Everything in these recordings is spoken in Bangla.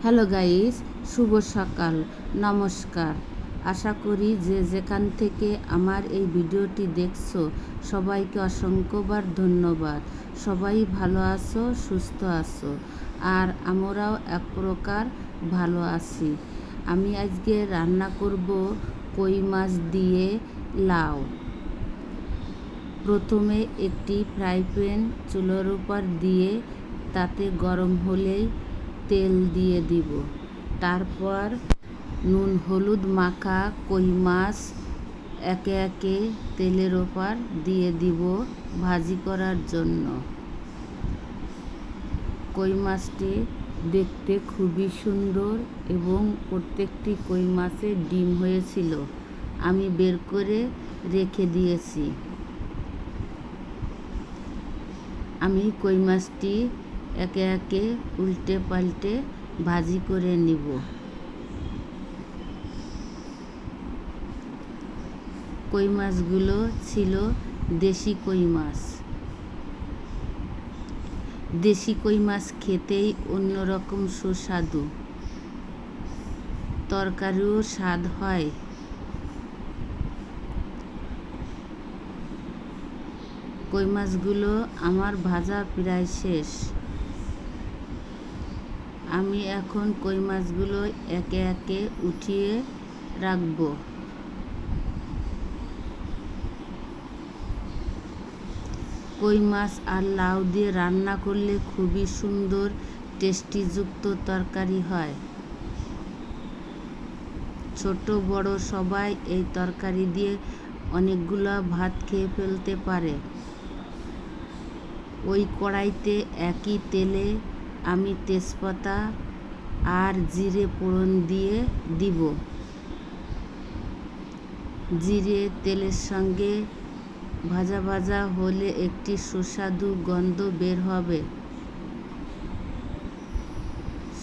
হ্যালো গাইস, শুভ সকাল, নমস্কার। আশা করি যে যেখান থেকে আমার এই ভিডিওটি দেখছো সবাইকে অসংখ্যবার ধন্যবাদ। সবাই ভালো আছো, সুস্থ আছো, আর আমরাও এক প্রকার ভালো আছি। আমি আজকে রান্না করব কই মাছ দিয়ে লাউ। প্রথমে একটি ফ্রাই প্যান চুলার উপর দিয়ে তাতে গরম হলেই তেল দিয়ে দিব। তারপর নুন হলুদ মাখা কই মাছ একে একে তেলের ওপর দিয়ে দিব ভাজি করার জন্য। কই মাছটি দেখতে খুবই সুন্দর এবং প্রত্যেকটি কই মাছে ডিম হয়েছিল, আমি বের করে রেখে দিয়েছি। আমি কই মাছটি একে একে উল্টে পাল্টে ভাজি করে নিব। কই মাছগুলো ছিল দেশি কই মাছ। দেশি কই মাছ খেতেই অন্যরকম সুস্বাদু, তরকারিও স্বাদ হয়। কই মাছগুলো আমার ভাজা প্রায় শেষ। আমি এখন কই মাছগুলো একে একে উঠিয়ে রাখব। কই মাছ আর লাউ দিয়ে রান্না করলে খুবই সুন্দর টেস্টিযুক্ত তরকারি হয়। ছোট বড় সবাই এই তরকারি দিয়ে অনেকগুলো ভাত খেয়ে ফেলতে পারে। ওই কড়াইতে একই তেলে আমি তেজপাতা আর জিরে ফোড়ন দিয়ে দিব। জিরে তেলের সঙ্গে ভাজা ভাজা হলে একটি সুস্বাদু গন্ধ বের হবে।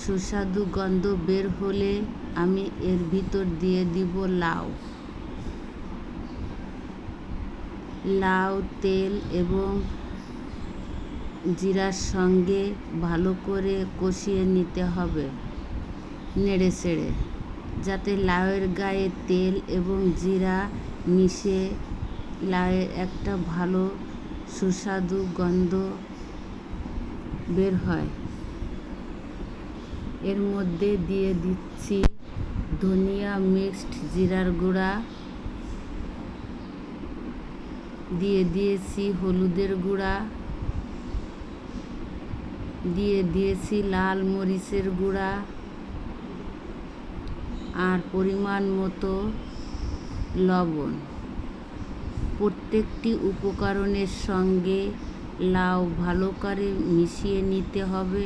সুস্বাদু গন্ধ বের হলে আমি এর ভিতর দিয়ে দিব লাউ। লাউ তেল এবং জিরার সঙ্গে ভালো করে কষিয়ে নিতে হবে, নেড়ে চেড়ে, যাতে লাউয়ের গায়ে তেল এবং জিরা মিশে লাউয়ের একটা ভালো সুস্বাদু গন্ধ বের হয়। এর মধ্যে দিয়ে দিচ্ছি ধনিয়া মিক্সড জিরার গুঁড়া, দিয়ে দিয়েছি হলুদের গুঁড়া, দিয়ে দিয়েছি লাল মরিচের গুঁড়া, আর পরিমাণ মতো লবণ। প্রত্যেকটি উপকরণের সঙ্গে লাউ ভালো করে মিশিয়ে নিতে হবে।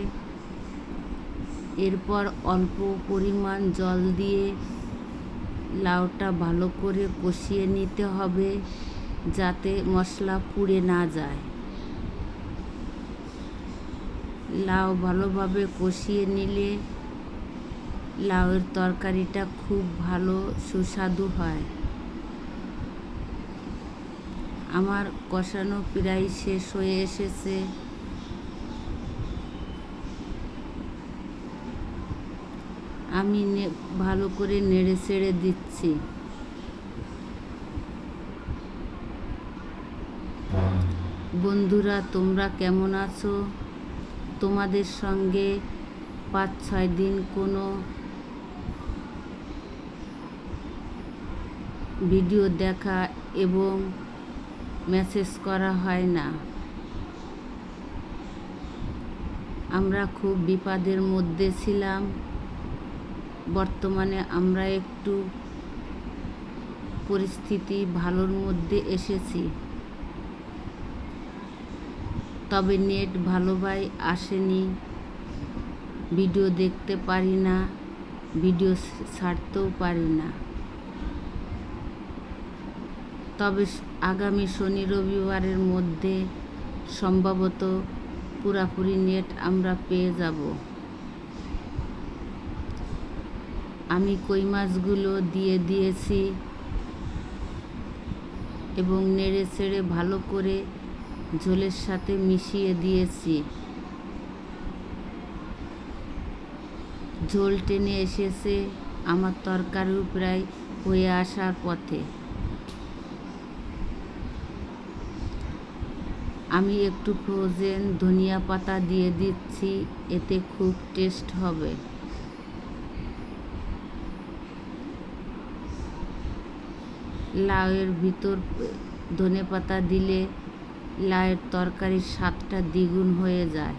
এরপর অল্প পরিমাণ জল দিয়ে লাউটা ভালো করে কষিয়ে নিতে হবে, যাতে মশলা পুড়ে না যায়। লাউ ভালোভাবে কষিয়ে নিলে লাউয়ের তরকারিটা খুব ভালো সুস্বাদু হয়। আমার কষানো প্রায় শেষ হয়ে এসেছে। আমি ভালো করে নেড়ে চেড়ে দিচ্ছি। বন্ধুরা, তোমরা কেমন আছো? তোমাদের সঙ্গে 5-6 দিন কোনো ভিডিও দেখা এবং মেসেজ করা হয় না। আমরা খুব বিপদের মধ্যে ছিলাম। বর্তমানে আমরা একটু পরিস্থিতি ভালোর মধ্যে এসেছি, তবে নেট ভালোভাবে আসেনি, ভিডিও দেখতে পারি না, ভিডিও ছাড়তেও পারি না। তবে আগামী শনি রবিবারের মধ্যে সম্ভবত পুরোপুরি নেট আমরা পেয়ে যাব। আমি কই মাছগুলো দিয়ে দিয়েছি এবং নেড়ে চেড়ে ভালো করে ঝোলের সাথে মিশিয়ে দিয়েছি। ঝোল টেনে এসেছে। আমার তরকারিও প্রায় হয়ে আসার পথে। আমি একটু ফ্রোজেন ধনিয়া পাতা দিয়ে দিচ্ছি, এতে খুব টেস্ট হবে। লাউয়ের ভিতর ধনেপাতা দিলে লাউয়ের তরকারির স্বাদটা দ্বিগুণ হয়ে যায়।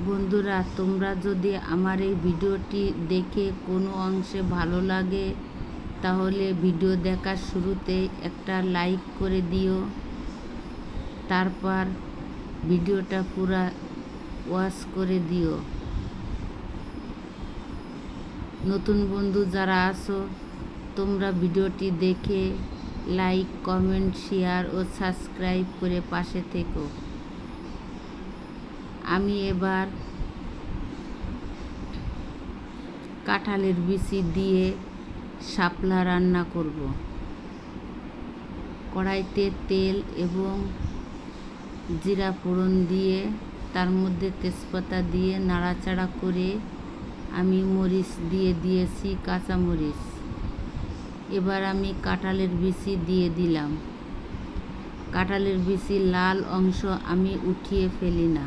বন্ধুরা, তোমরা যদি আমার এই ভিডিওটি দেখে কোনো অংশে ভালো লাগে তাহলে ভিডিও দেখার শুরুতেই একটা লাইক করে দিও। তারপর ভিডিওটা পুরা ওয়াচ করে দিও। নতুন বন্ধু যারা আছো তোমরা ভিডিওটি দেখে লাইক, কমেন্ট, শেয়ার ও সাবস্ক্রাইব করে পাশে থেকো। আমি এবার কাঁঠালের বিচি দিয়ে শাপলা রান্না করব। কড়াইতে তেল এবং জিরা ফোড়ন দিয়ে তার মধ্যে তেজপাতা দিয়ে নাড়াচাড়া করে আমি মরিচ দিয়ে দিয়েছি, কাঁচা মরিচ। এবার আমি কাঁঠালের বিচি দিয়ে দিলাম। কাঁঠালের বিচির লাল অংশ আমি উঠিয়ে ফেলি না,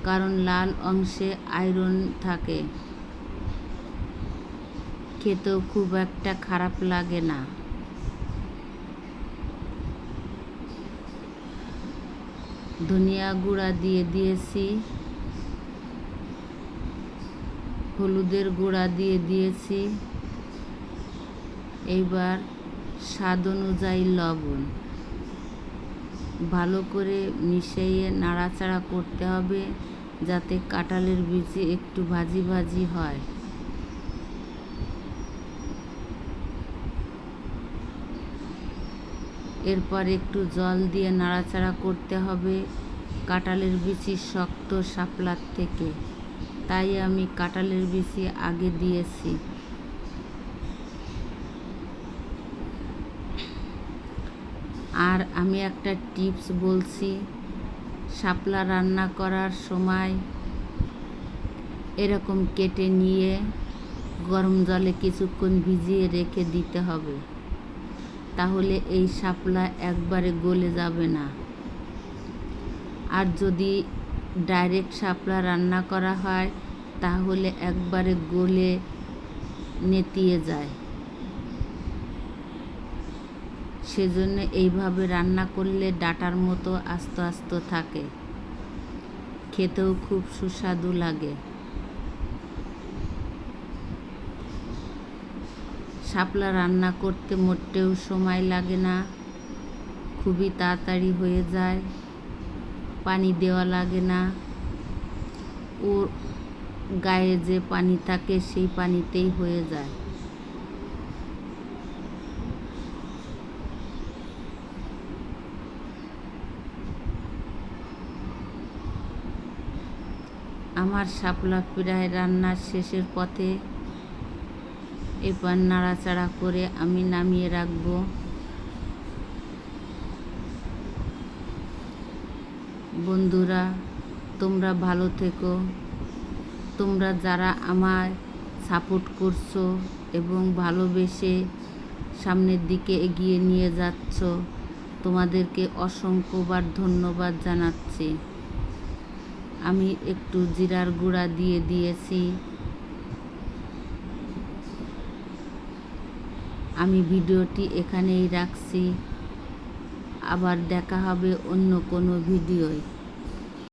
কারণ লাল অংশে আয়রন থাকে, খেতেও খুব একটা খারাপ লাগে না। ধনিয়া গুঁড়া দিয়ে দিয়েছি, হলুদের গুঁড়া দিয়ে দিয়েছি। এইবার স্বাদ অনুযায়ী লবণ। ভালো করে মিশিয়ে নাড়াচাড়া করতে হবে যাতে কাঁঠালের বিচি একটু ভাজি ভাজি হয়। এরপর একটু জল দিয়ে নাড়াচাড়া করতে হবে। কাঁঠালের বিচি শক্ত শাপলার থেকে, তাই আমি কাঁঠালের বিচি আগে দিয়েছি। আর আমি একটা টিপস বলছি, শাপলা রান্না করার সময় এরকম কেটে নিয়ে গরম জলে কিছুক্ষণ ভিজিয়ে রেখে দিতে হবে, তাহলে এই শাপলা একবারে গলে যাবে না। আর যদি ডাইরেক্ট শাপলা রান্না করা হয় তাহলে একবারে গলে নেতিয়ে যায়। সেজন্য এইভাবে রান্না করলে ডাঁটার মতো আস্ত আস্ত থাকে, খেতেও খুব সুস্বাদু লাগে। শাপলা রান্না করতে মোটেও সময় লাগে না, খুবই তাড়াতাড়ি হয়ে যায়। পানি দেওয়া লাগে না, ওর গায়ে যে পানি থাকে সেই পানিতেই হয়ে যায়। আমার শাপলা প্রায় রান্নার শেষের পথে। এবার নাড়াচাড়া করে আমি নামিয়ে রাখবো। বন্ধুরা, তোমরা ভালো থেকো। তোমরা যারা আমায় সাপোর্ট করছো এবং ভালোবেসে সামনের দিকে এগিয়ে নিয়ে যাচ্ছ, তোমাদেরকে অসংখ্যবার ধন্যবাদ জানাচ্ছি। আমি একটু জিরার গুঁড়া দিয়ে দিয়েছি। আমি ভিডিওটি এখানেই রাখছি। আবার দেখা হবে অন্য কোনো ভিডিওয়।